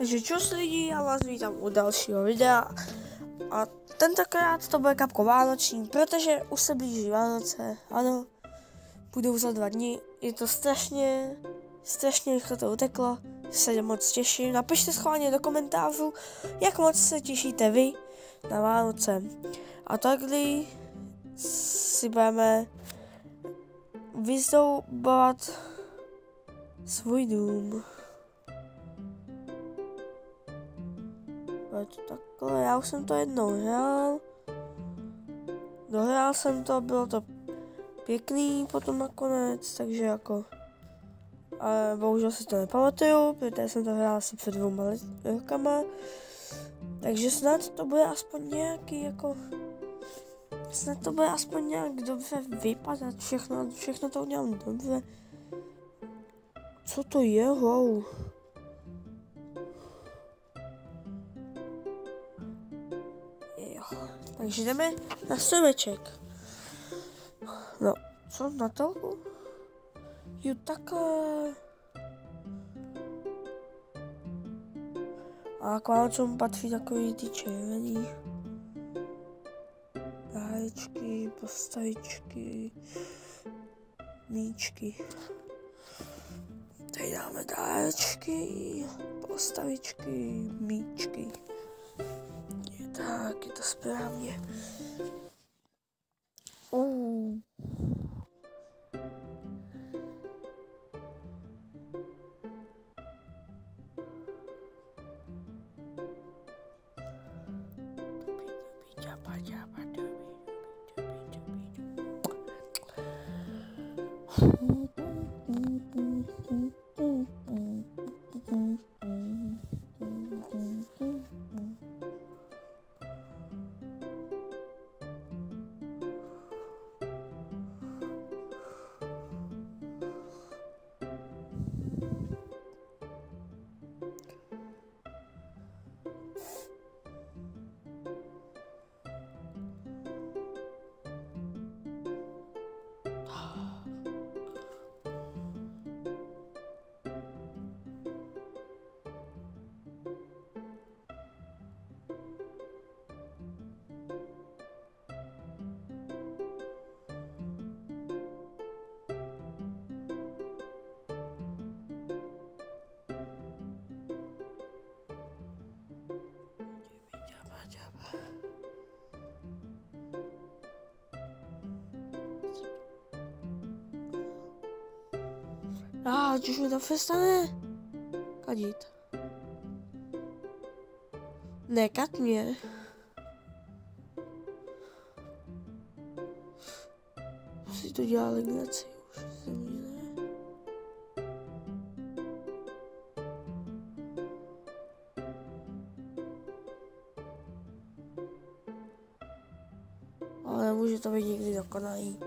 Takže čus lidi, já vás vítám u dalšího videa a tentokrát to bude kapko vánoční, protože už se blíží Vánoce, ano, budou za 2 dny, je to strašně rychle to uteklo, se moc těším, napište schválně do komentářů, jak moc se těšíte vy na Vánoce. A takhle si budeme vyzdobovat svůj dům. Takhle, já už jsem to jednou hrál. Dohrál jsem to, bylo to pěkný potom nakonec, takže jako... Ale bohužel si to nepamatuju, protože jsem to hrál asi před 2 rokama. Takže snad to bude aspoň nějaký jako... Snad to bude aspoň nějak dobře vypadat, všechno to udělám dobře. Co to je, wow? Takže jdeme na stromeček. No, co na to? Jo, takhle. A k Vánocům patří takový ty červený. Dárečky, postavičky, míčky. Tady dáme dárečky, postavičky, míčky. Tak, je to správně. Už mi to přestane kadit. Nekat mě. Si to dělá legraci už se mi ne. Ale nemůže to být nikdy dokonalý.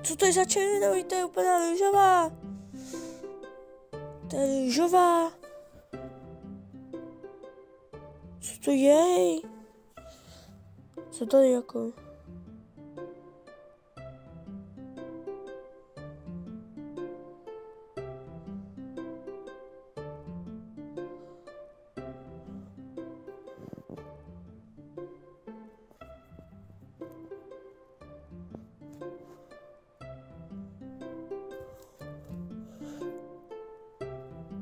Co to je za červenou? To je úplná růžová. To je růžová. Co to je? Co to je jako?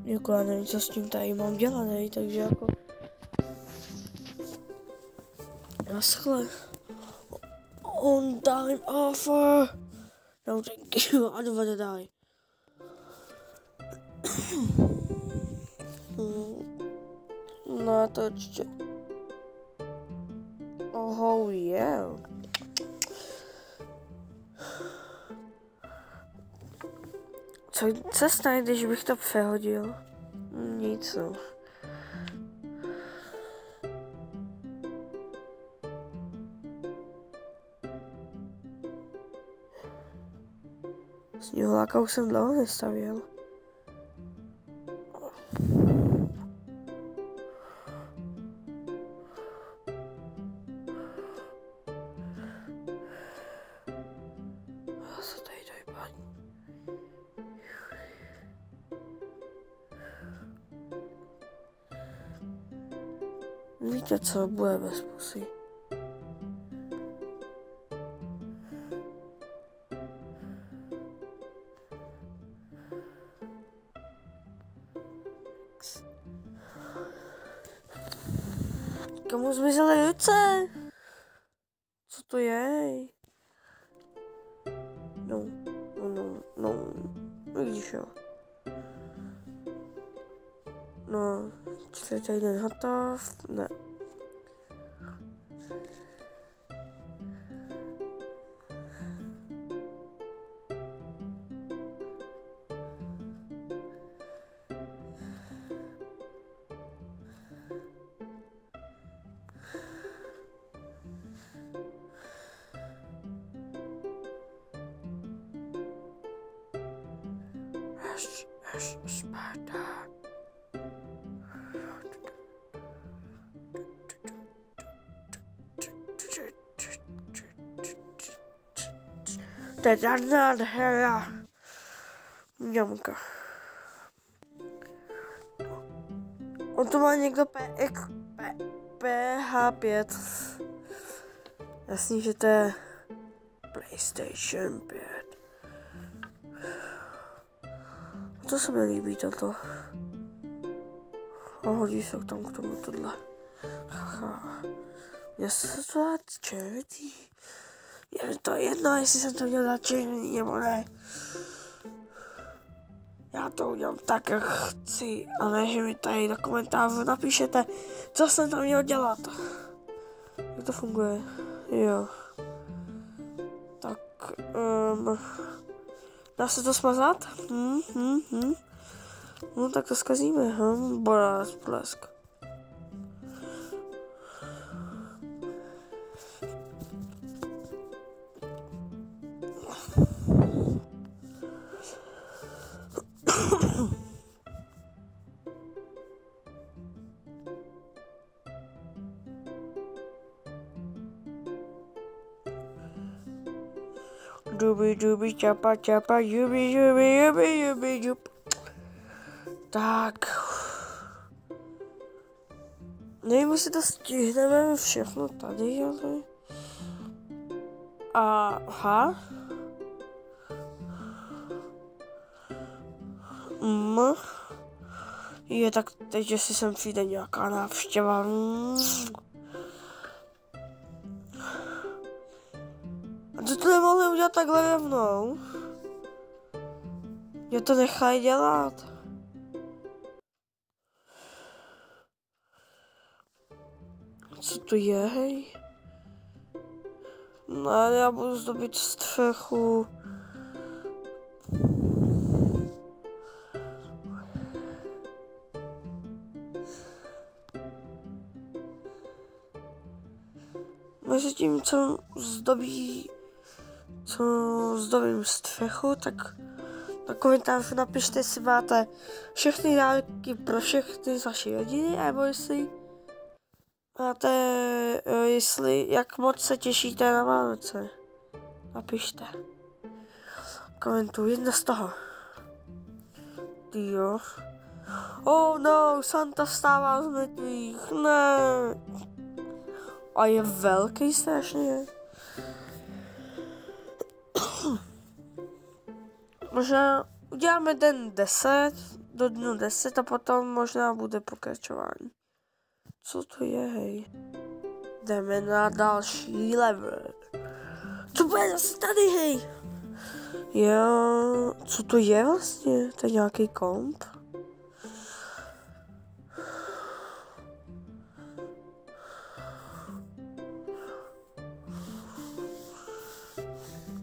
Jako já nevím, co s tím tady mám dělat, ne? Takže jako... Naschle. On time offer. No thank you, I don't wanna die. Natočte. Oh yeah. Co se stane, když bych to přehodil? Nic, no. Sněhuláka už jsem dlouho nestavěl. Já se tady dojbaní. Víte co, bude bez pusy. Komu zmizely ruce? Co to je? No, vidíš jo. No, čtvrtý den hotov, ne. Sparta. To je nádhera. Mňamka. On to má někdo PH5. Jasný, že to je PlayStation 5. To se mi líbí toto. A hodí se tam k tomu tohle. Mně se to dá červený. Je mi to jedno, jestli jsem to měl dát červený nebo ne. Já to udělám tak, jak chci. A ne, že mi tady do komentářů napíšete, co jsem tam měl dělat. Jak to funguje? Jo. Tak, dá se to smazat? No tak to zkazíme, blesk. Dubi, čapa, jubi, jup. Tak. Nevím, jestli to stihneme všechno tady, ale... Aha. Je tak teď, jestli sem přijde nějaká návštěva. A to nemohli udělat takhle rovnou? Mě to nechají dělat. Co to je, hej? No, já budu zdobit střechu. Mezi tím, co zdobím střechu, tak na komentáři napište, jestli máte všechny dárky pro všechny z vaší rodiny, nebo jestli máte, jak moc se těšíte na Vánoce. Napište. Komentuj, jedna z toho. Jo. Oh no, Santa stává z mrtvých, ne. A je velký strašně. Možná uděláme den 10, do dnu 10 a potom možná bude pokračování. Co to je, hej? Jdeme na další level. Co bude zase tady, hej? Jo, co to je vlastně? To je nějaký komp?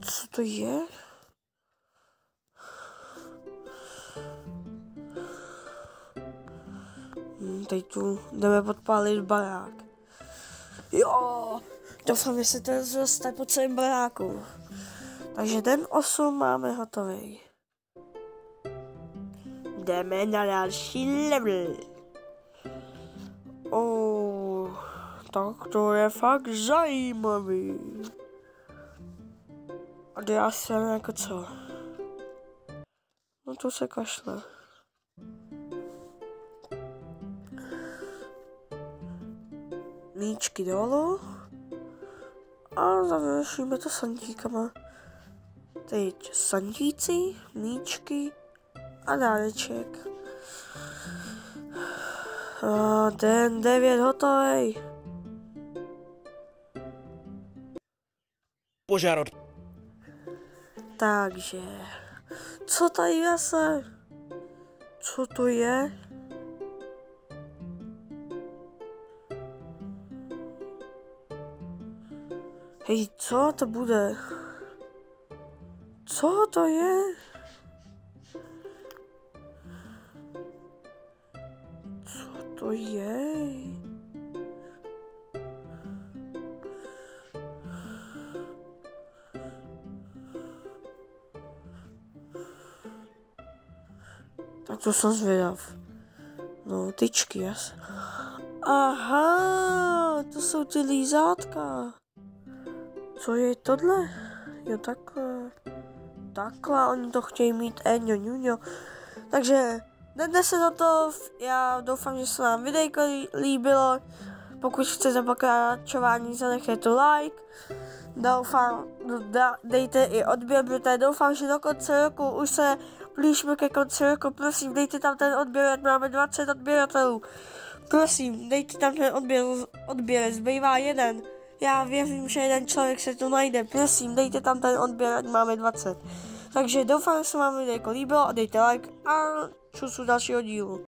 Co to je? Teď tu jdeme podpálit barák. Jo, doufám, že se to dostane po celém baráku. Takže den 8 máme hotový. Jdeme na další level. Tak to je fakt zajímavý. A já jsem jako co? No to se kašle. míčky dolů a završíme to sandíkama. Teď sandíci, míčky a dáreček. A den 9 hotový. Požár od... Takže, co tady zase? Co to je? Hej, co to bude? Co to je? Co to je? Tak to jsem zvědav. No, tyčky, jas. Aha, to jsou ty lízátka. Co je tohle? Jo, takhle. Takhle, oni to chtějí mít, ňo. Takže, dnes se to, já doufám, že se vám videjko líbilo. Pokud chcete pokračování, zanechejte like. Doufám, dejte i odběr, protože doufám, že do konce roku už se blížíme ke konci roku. Prosím, dejte tam ten odběr, ať máme 20 odběratelů. Prosím, dejte tam ten odběr, zbývá jeden. Já věřím, že jeden člověk se to najde. Prosím, dejte tam ten odběr, ať máme 20. Takže doufám, že se vám videjko líbilo a dejte like a čus u dalšího dílu.